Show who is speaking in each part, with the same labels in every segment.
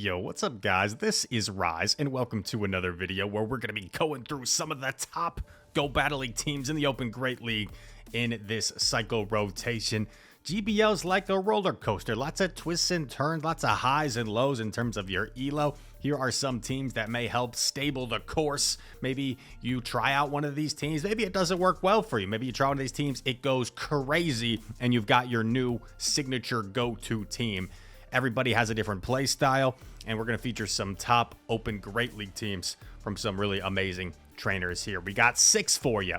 Speaker 1: Yo, what's up guys? This is Rise and welcome to another video where we're going to be going through some of the top Go Battle League teams in the Open Great League in this cycle rotation. GBL's like a roller coaster, lots of twists and turns, lots of highs and lows in terms of your elo. Here are some teams that may help stable the course. Maybe you try out one of these teams, maybe it doesn't work well for you. Maybe you try one of these teams, it goes crazy and you've got your new signature go-to team. Everybody has a different play style, and we're going to feature some top Open Great League teams from some really amazing trainers here. We got 6 for you.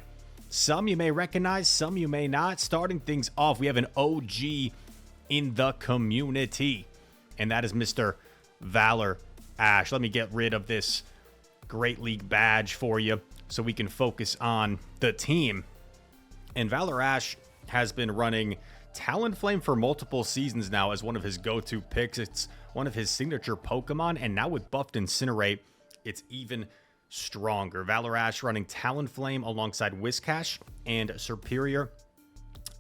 Speaker 1: Some you may recognize, some you may not. Starting things off, we have an OG in the community, and that is Mr. Valorash. Let me get rid of this Great League badge for you so we can focus on the team. And Valorash has been running Talonflame for multiple seasons now as one of his go-to picks. It's one of his signature Pokemon, and now with buffed Incinerate, it's even stronger. Valorash running Talonflame alongside Whiscash and Superior.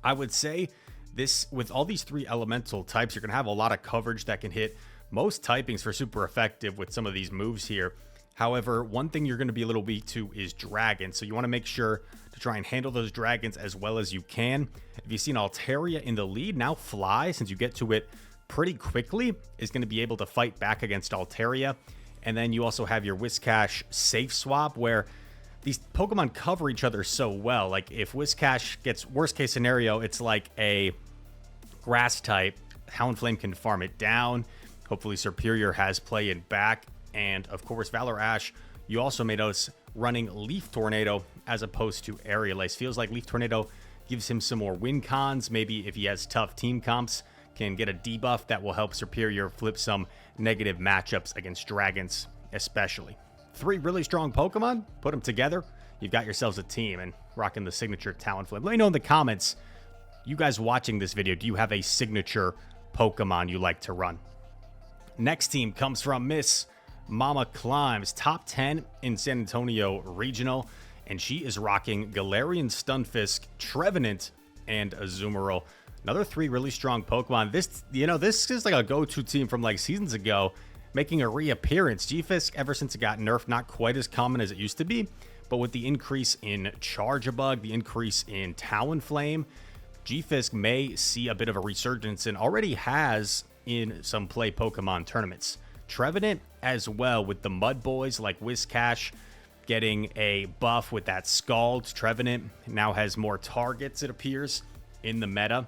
Speaker 1: I would say this, with all these 3 elemental types, you're going to have a lot of coverage that can hit most typings for super effective with some of these moves here. However, one thing you're going to be a little weak to is dragons, so you want to make sure to try and handle those dragons as well as you can. If you've seen Altaria in the lead, now Fly, since you get to it pretty quickly, is going to be able to fight back against Altaria. And then you also have your Whiscash safe swap, where these Pokemon cover each other so well. Like if Whiscash gets worst case scenario, it's like a grass type, Talonflame can farm it down. Hopefully Superior has play in back. And of course, Valorash, you also made us running Leaf Tornado as opposed to Aerial Ace. Feels like Leaf Tornado gives him some more win cons. Maybe if he has tough team comps, can get a debuff that will help Superior flip some negative matchups against dragons, especially. 3 really strong Pokemon, put them together, you've got yourselves a team and rocking the signature Talonflame. Let me know in the comments, you guys watching this video, do you have a signature Pokemon you like to run? Next team comes from Miss Mama Climbs, top 10 in San Antonio Regional, and she is rocking Galarian Stunfisk, Trevenant, and Azumarill. Another 3 really strong Pokemon. This is like a go-to team from like seasons ago, making a reappearance. G-Fisk, ever since it got nerfed, not quite as common as it used to be, but with the increase in Charge-a-Bug, the increase in Talonflame, G-Fisk may see a bit of a resurgence and already has in some play Pokemon tournaments. Trevenant as well, with the Mud Boys like Whiscash getting a buff with that Scald. Trevenant now has more targets, it appears, in the meta.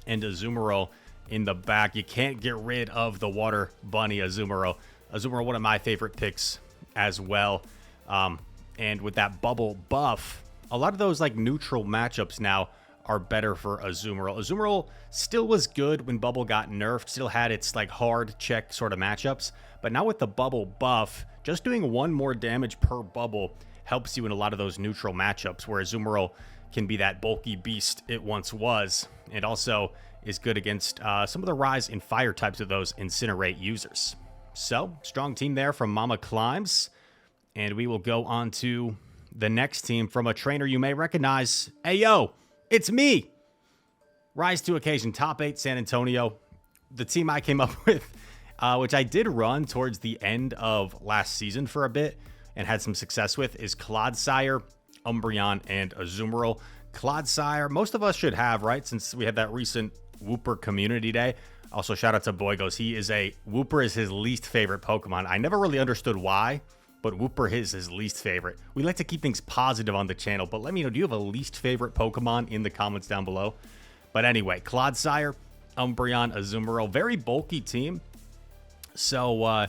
Speaker 1: And Azumarill in the back. You can't get rid of the Water Bunny Azumarill. Azumarill, one of my favorite picks as well. And with that Bubble buff, a lot of those like neutral matchups now are better for Azumarill. Azumarill still was good when Bubble got nerfed, still had its like hard check sort of matchups, but now with the Bubble buff, just doing 1 more damage per bubble helps you in a lot of those neutral matchups, where Azumarill can be that bulky beast it once was, and also is good against some of the rise in fire types of those Incinerate users. So, strong team there from Mama Climbs, and we will go on to the next team from a trainer you may recognize. Hey yo, it's me! Rise to occasion, top 8 San Antonio. The team I came up with, which I did run towards the end of last season for a bit and had some success with, is Clodsire, Umbreon, and Azumarill. Clodsire, most of us should have, right? Since we had that recent Wooper Community Day. Also, shout out to Boygos. Wooper is his least favorite Pokemon. I never really understood why, but Wooper is his least favorite. We like to keep things positive on the channel, but let me know, do you have a least favorite Pokemon in the comments down below? But anyway, Clodsire, Umbreon, Azumarill, very bulky team. So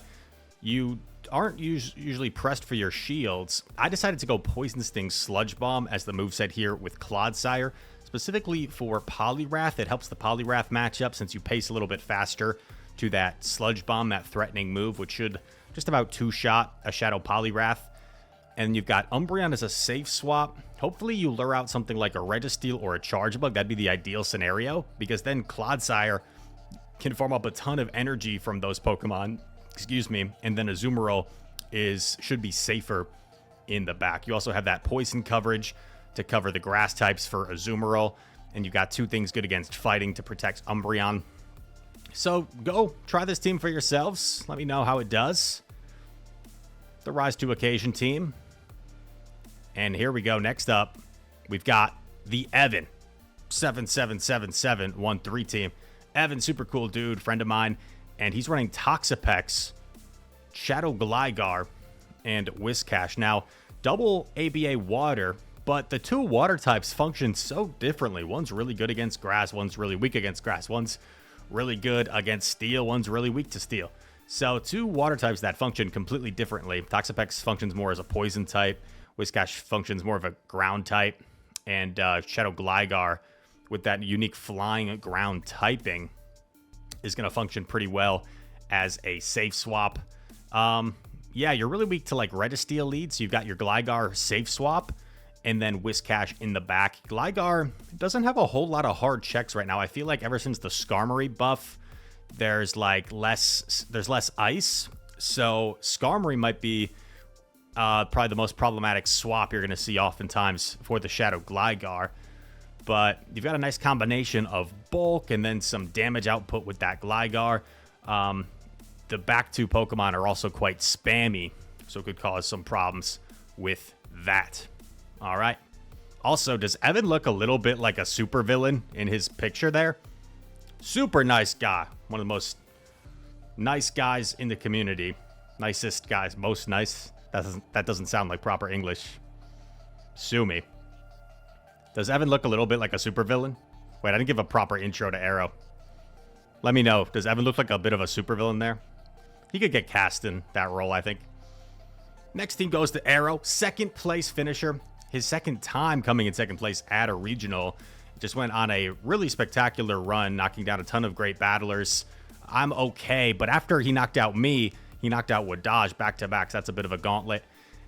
Speaker 1: you aren't usually pressed for your shields. I decided to go Poison Sting Sludge Bomb as the moveset here with Clodsire, specifically for Poliwrath. It helps the Poliwrath matchup since you pace a little bit faster to that Sludge Bomb, that threatening move, which should just about 2-shot a Shadow Poliwrath. And you've got Umbreon as a safe swap. Hopefully you lure out something like a Registeel or a Charge-a-Bug. That'd be the ideal scenario, because then Clodsire can farm up a ton of energy from those Pokemon, and then Azumarill should be safer in the back. You also have that poison coverage to cover the grass types for Azumarill, and you've got 2 things good against fighting to protect Umbreon. So go try this team for yourselves. Let me know how it does. The Rise to Occasion team. And here we go. Next up, we've got the Evan7777 team. Evan, super cool dude, friend of mine. And he's running Toxapex, Shadow Gligar, and Whiscash. Now, double ABA water, but the two water types function so differently. One's really good against grass, one's really weak against grass. One's really good against steel, one's really weak to steel. So two water types that function completely differently. Toxapex functions more as a poison type. Whiscash functions more of a ground type. And Shadow Gligar, with that unique flying ground typing, is going to function pretty well as a safe swap. Yeah, you're really weak to like Redisteel lead, so you've got your Gligar safe swap, and then Whiscash in the back. Gligar doesn't have a whole lot of hard checks right now. I feel like ever since the Skarmory buff, there's less ice, so Skarmory might be probably the most problematic swap you're going to see oftentimes for the Shadow Gligar. But you've got a nice combination of bulk and then some damage output with that Gligar. The back two Pokemon are also quite spammy, so it could cause some problems with that. All right. Also, does Evan look a little bit like a supervillain in his picture there? Super nice guy. One of the most nice guys in the community. Nicest guys. Most nice. That doesn't sound like proper English. Sue me. Does Evan look a little bit like a supervillain? Wait, I didn't give a proper intro to Arrow. Let me know. Does Evan look like a bit of a supervillain there? He could get cast in that role, I think. Next team goes to Arrow. Second place finisher. His second time coming in second place at a regional. Just went on a really spectacular run, knocking down a ton of great battlers. I'm okay, but after he knocked out me, he knocked out Wadaj back-to-back. So that's a bit of a gauntlet.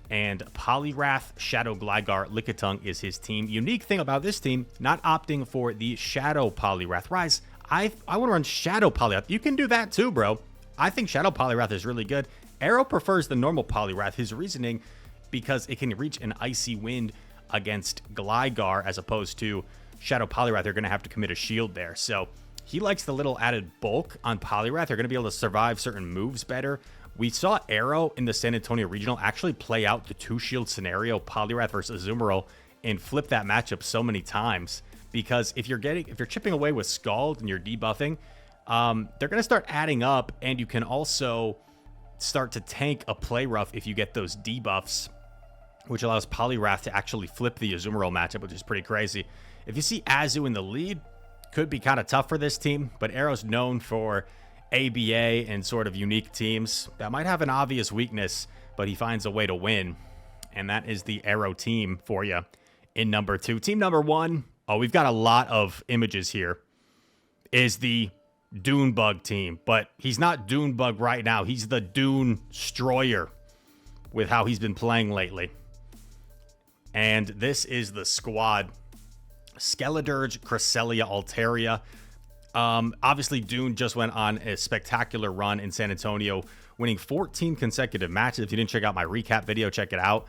Speaker 1: And Poliwrath, Shadow Gligar, Lickitung is his team. Unique thing about this team, not opting for the Shadow Poliwrath. Rise, I want to run Shadow Poliwrath. You can do that too, bro. I think Shadow Poliwrath is really good. Arrow prefers the normal Poliwrath. His reasoning, because it can reach an Icy Wind against Gligar as opposed to Shadow Poliwrath. They're going to have to commit a shield there. So he likes the little added bulk on Poliwrath. They're going to be able to survive certain moves better. We saw Arrow in the San Antonio Regional actually play out the two-shield scenario, Poliwrath versus Azumarill, and flip that matchup so many times. Because if you're chipping away with Scald and you're debuffing, they're going to start adding up, and you can also start to tank a play rough if you get those debuffs, which allows Poliwrath to actually flip the Azumarill matchup, which is pretty crazy. If you see Azu in the lead, could be kind of tough for this team, but Arrow's known for ABA and sort of unique teams that might have an obvious weakness, but he finds a way to win. And that is the Arrow team for you in number 2. Team number 1, oh, we've got a lot of images here, is the Dunebug team. But he's not Dunebug right now. He's the Dune Destroyer with how he's been playing lately. And this is the squad. Skeledirge, Cresselia, Altaria. Obviously, Dune just went on a spectacular run in San Antonio, winning 14 consecutive matches. If you didn't check out my recap video, check it out.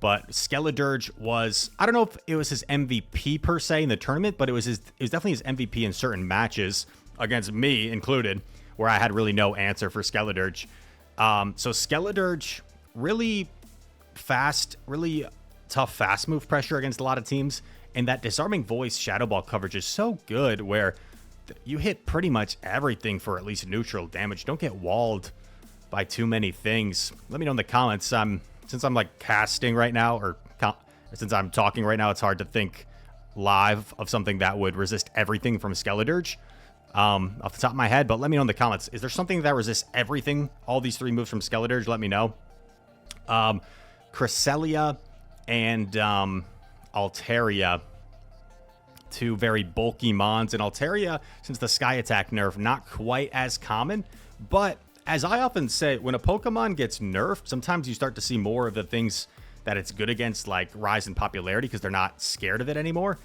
Speaker 1: But Skeledirge was, I don't know if it was his MVP per se in the tournament, but it was definitely his MVP in certain matches against me included, where I had really no answer for Skeledirge. So Skeledirge, really fast, really tough fast move pressure against a lot of teams. And that Disarming Voice Shadow Ball coverage is so good where you hit pretty much everything for at least neutral damage. Don't get walled by too many things. Let me know in the comments. Since I'm like casting right now, or since I'm talking right now, it's hard to think live of something that would resist everything from Skeledirge off the top of my head. But let me know in the comments. Is there something that resists everything? All these 3 moves from Skeledirge? Let me know. Cresselia and Altaria, 2 very bulky mons. And Altaria, since the Sky Attack nerf, not quite as common. But as I often say, when a Pokemon gets nerfed, sometimes you start to see more of the things that it's good against, like rise in popularity, because they're not scared of it anymore.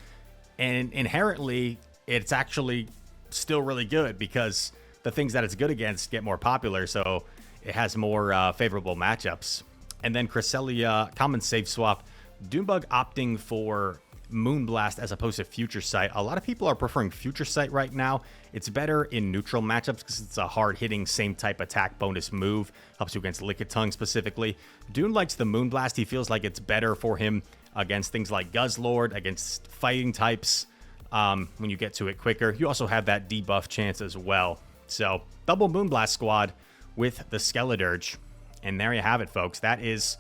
Speaker 1: And inherently, it's actually still really good because the things that it's good against get more popular, so it has more favorable matchups. And then Cresselia, common safe swap. Dunebug opting for Moonblast as opposed to Future Sight. A lot of people are preferring Future Sight right now. It's better in neutral matchups because it's a hard-hitting, same type attack bonus move. Helps you against Lickitung specifically. Dune likes the Moonblast. He feels like it's better for him against things like Guzzlord, against fighting types when you get to it quicker. You also have that debuff chance as well. So, double Moonblast squad with the Skeledirge. And there you have it, folks. That is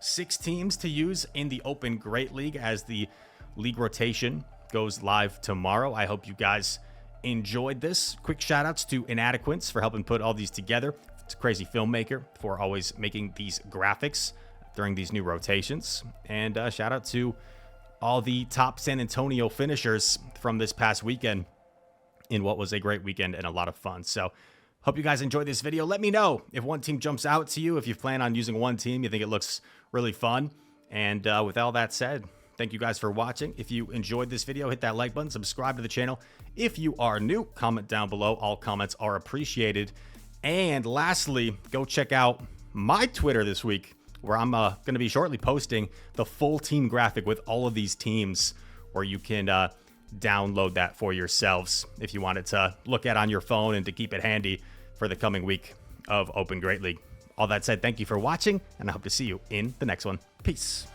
Speaker 1: 6 teams to use in the Open Great League as the league rotation goes live tomorrow. I hope you guys enjoyed this. Quick shout outs to Inadequents for helping put all these together. It's a crazy filmmaker for always making these graphics during these new rotations. And shout out to all the top San Antonio finishers from this past weekend in what was a great weekend and a lot of fun. So hope you guys enjoyed this video. Let me know if one team jumps out to you, if you plan on using one team, you think it looks really fun. And with all that said, thank you guys for watching. If you enjoyed this video, hit that like button, subscribe to the channel. If you are new, comment down below. All comments are appreciated. And lastly, go check out my Twitter this week, where I'm going to be shortly posting the full team graphic with all of these teams, where you can download that for yourselves if you wanted to look at on your phone and to keep it handy for the coming week of Open Great League. All that said, thank you for watching, and I hope to see you in the next one. Peace.